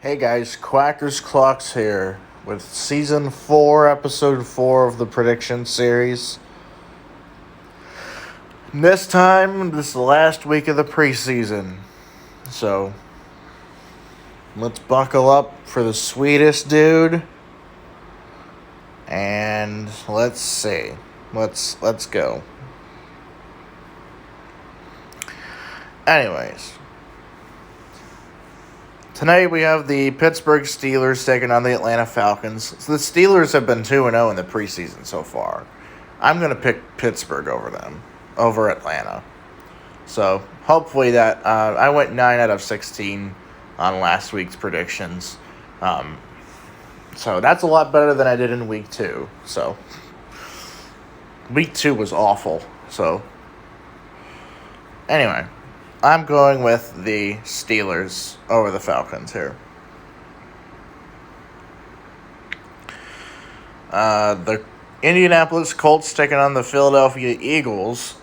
Hey guys, Quackers Clocks here with Season 4, Episode 4 of the Prediction Series. And this is the last week of the preseason. So, let's buckle up for the sweetest dude. And let's see. Let's go. Anyways. Tonight we have the Pittsburgh Steelers taking on the Atlanta Falcons. So the Steelers have been 2-0 in the preseason so far. I'm going to pick Pittsburgh over Atlanta. So hopefully that, I went 9 out of 16 on last week's predictions. So that's a lot better than I did in week 2. So week 2 was awful. So anyway. I'm going with the Steelers over the Falcons here. The Indianapolis Colts taking on the Philadelphia Eagles.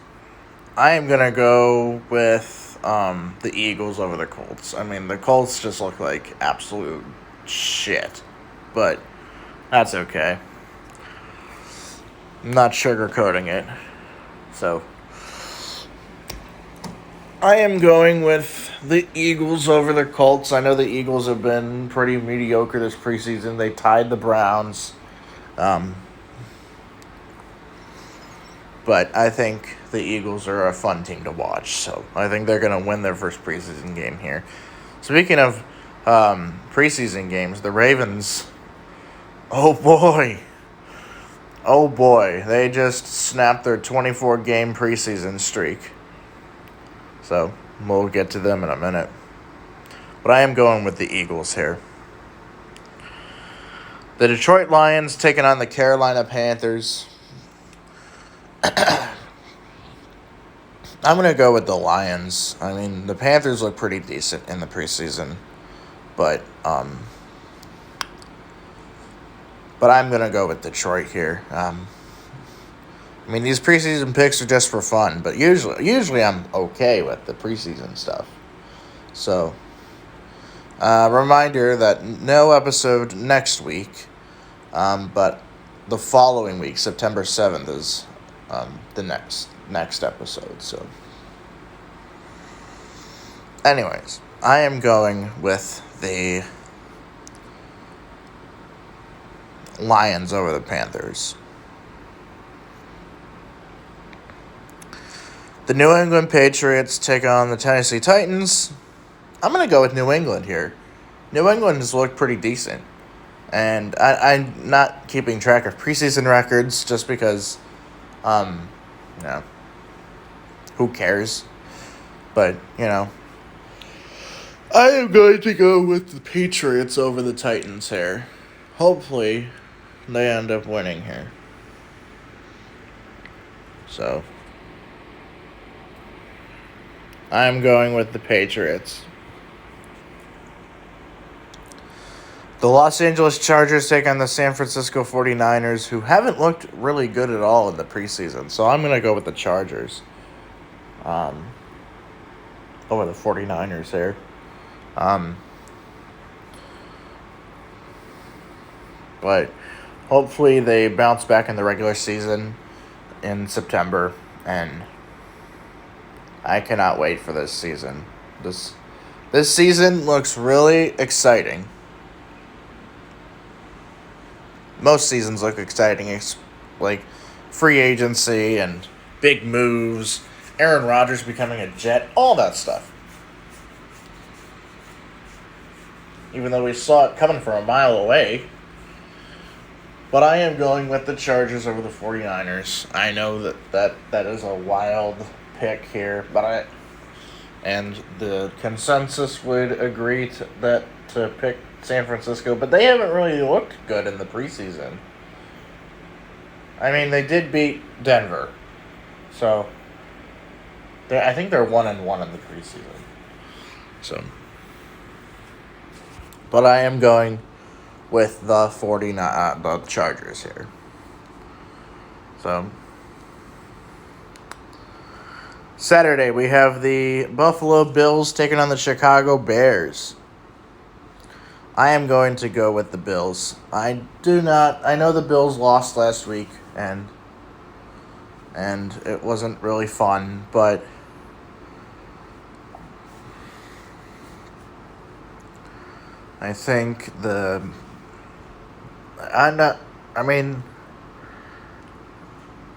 I am going to go with the Eagles over the Colts. I mean, the Colts just look like absolute shit. But that's okay. I'm not sugarcoating it. So I am going with the Eagles over the Colts. I know the Eagles have been pretty mediocre this preseason. They tied the Browns. But I think the Eagles are a fun team to watch. So I think they're going to win their first preseason game here. Speaking of preseason games, the Ravens, oh boy, they just snapped their 24-game preseason streak. So, we'll get to them in a minute. But I am going with the Eagles here. The Detroit Lions taking on the Carolina Panthers. I'm going to go with the Lions. I mean, the Panthers look pretty decent in the preseason. But I'm going to go with Detroit here. I mean, these preseason picks are just for fun, but usually I'm okay with the preseason stuff. So, reminder that no episode next week, but the following week, September 7th, is the next episode. So, anyways, I am going with the Lions over the Panthers. The New England Patriots take on the Tennessee Titans. I'm going to go with New England here. New England has looked pretty decent. And I'm not keeping track of preseason records just because, who cares? But, I am going to go with the Patriots over the Titans here. Hopefully, they end up winning here. So I'm going with the Patriots. The Los Angeles Chargers take on the San Francisco 49ers, who haven't looked really good at all in the preseason. So I'm going to go with the Chargers over the 49ers here. But hopefully they bounce back in the regular season in September, and I cannot wait for this season. This season looks really exciting. Most seasons look exciting. It's like free agency and big moves, Aaron Rodgers becoming a Jet, all that stuff. Even though we saw it coming from a mile away. But I am going with the Chargers over the 49ers. I know that is a wild pick here, and the consensus would agree to pick San Francisco, but they haven't really looked good in the preseason. I mean, they did beat Denver, so I think they're 1-1 in the preseason. So, but I am going with the the Chargers here. So, Saturday, we have the Buffalo Bills taking on the Chicago Bears. I am going to go with the Bills. I know the Bills lost last week, and it wasn't really fun, but I think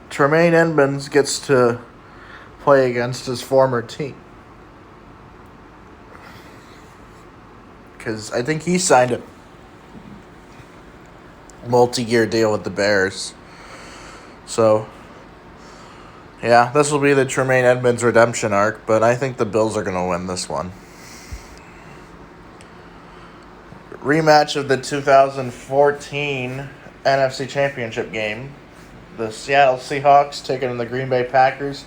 Tremaine Edmonds gets to play against his former team. Because I think he signed a multi-year deal with the Bears. So, yeah, this will be the Tremaine Edmonds redemption arc, but I think the Bills are going to win this one. Rematch of the 2014 NFC Championship game. The Seattle Seahawks taking on the Green Bay Packers.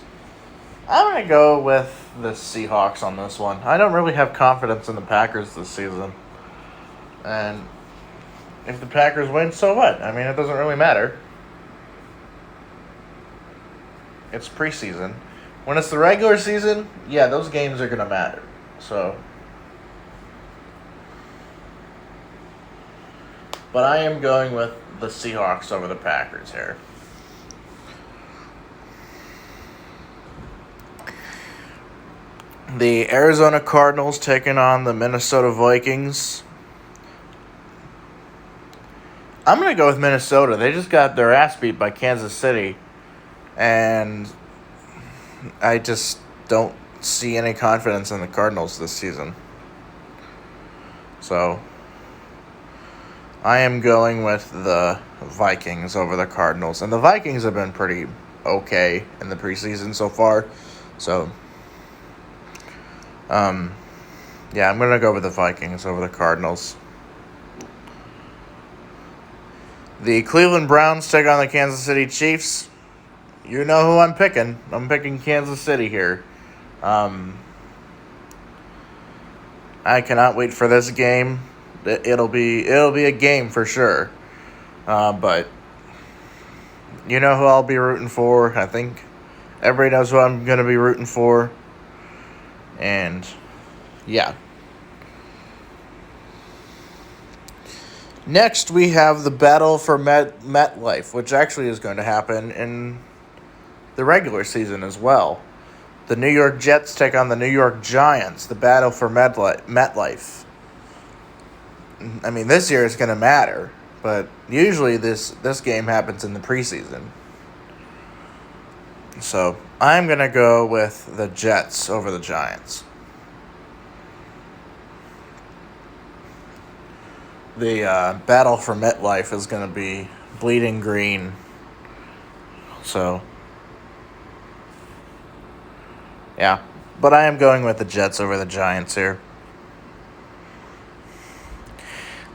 I'm going to go with the Seahawks on this one. I don't really have confidence in the Packers this season. And if the Packers win, so what? I mean, it doesn't really matter. It's preseason. When it's the regular season, yeah, those games are going to matter. So, but I am going with the Seahawks over the Packers here. The Arizona Cardinals taking on the Minnesota Vikings. I'm going to go with Minnesota. They just got their ass beat by Kansas City. And I just don't see any confidence in the Cardinals this season. So, I am going with the Vikings over the Cardinals. And the Vikings have been pretty okay in the preseason so far. So, yeah, I'm going to go with the Vikings over the Cardinals. The Cleveland Browns take on the Kansas City Chiefs. You know who I'm picking. I'm picking Kansas City here. I cannot wait for this game. It'll be a game for sure. But you know who I'll be rooting for. I think everybody knows who I'm going to be rooting for. And, yeah. Next, we have the battle for MetLife, which actually is going to happen in the regular season as well. The New York Jets take on the New York Giants, the battle for MetLife. I mean, this year it's going to matter, but usually this game happens in the preseason. So, I'm going to go with the Jets over the Giants. The battle for MetLife is going to be bleeding green. So, yeah. But I am going with the Jets over the Giants here.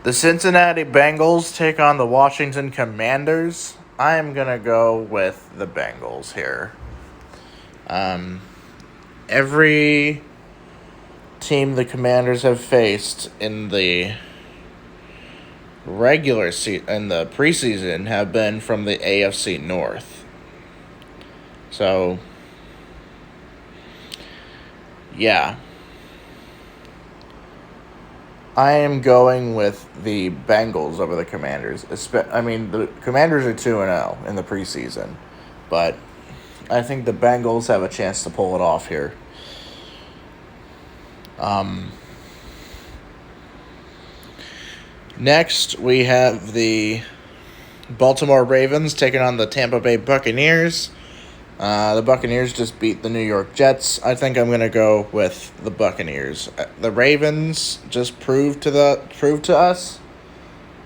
The Cincinnati Bengals take on the Washington Commanders. I am going to go with the Bengals here. Every team the Commanders have faced in the in the preseason have been from the AFC North. So, yeah. I am going with the Bengals over the Commanders. I mean, the Commanders are 2-0 in the preseason, but I think the Bengals have a chance to pull it off here. Next, we have the Baltimore Ravens taking on the Tampa Bay Buccaneers. The Buccaneers just beat the New York Jets. I think I'm going to go with the Buccaneers. The Ravens just proved to us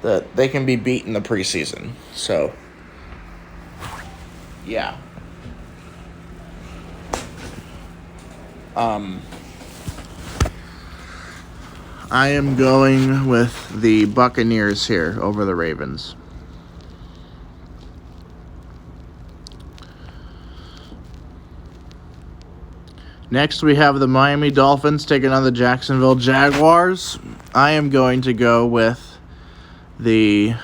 that they can be beat in the preseason. So, yeah. I am going with the Buccaneers here over the Ravens. Next, we have the Miami Dolphins taking on the Jacksonville Jaguars. I am going to go with the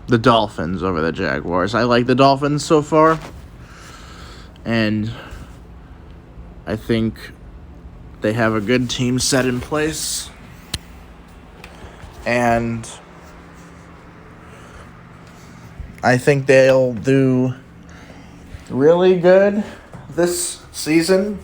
Dolphins over the Jaguars. I like the Dolphins so far. And I think They have a good team set in place. And I think they'll do really good this season.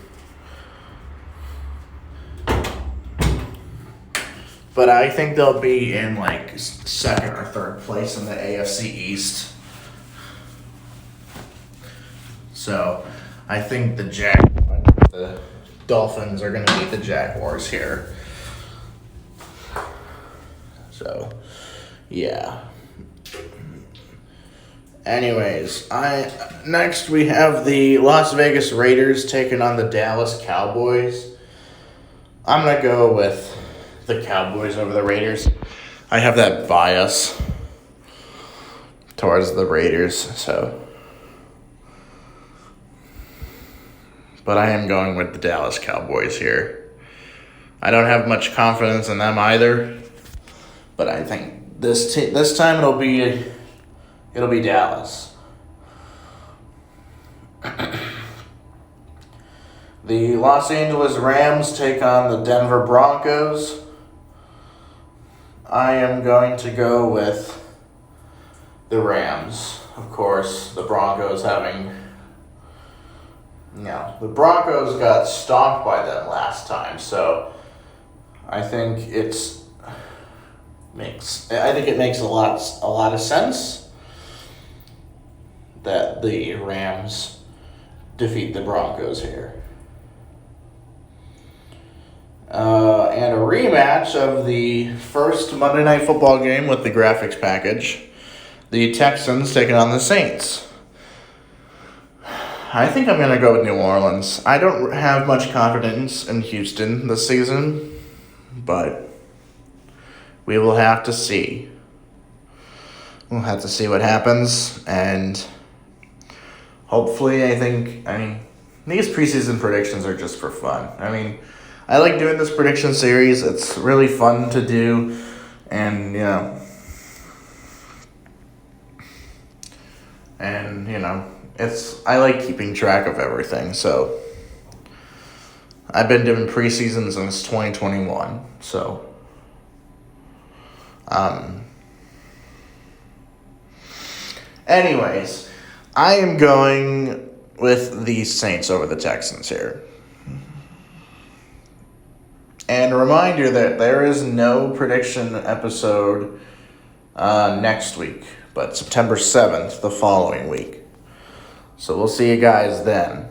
But I think they'll be in like second or third place in the AFC East. So I think the Dolphins are going to beat the Jaguars here. So, yeah. Anyways, next we have the Las Vegas Raiders taking on the Dallas Cowboys. I'm going to go with the Cowboys over the Raiders. I have that bias towards the Raiders, so. But I am going with the Dallas Cowboys here. I don't have much confidence in them either, but I think this time it'll be Dallas. The Los Angeles Rams take on the Denver Broncos. I am going to go with the Rams. Of course, the Broncos the Broncos got stomped by them last time, so I think it makes a lot of sense that the Rams defeat the Broncos here. And a rematch of the first Monday Night Football game with the graphics package. The Texans taking on the Saints. I think I'm going to go with New Orleans. I don't have much confidence in Houston this season, but we will have to see. We'll have to see what happens, and hopefully these preseason predictions are just for fun. I like doing this prediction series. It's really fun to do, and I like keeping track of everything. So I've been doing preseason since 2021. So anyways, I am going with the Saints over the Texans here. And a reminder that there is no prediction episode next week, but September 7th, the following week. So we'll see you guys then.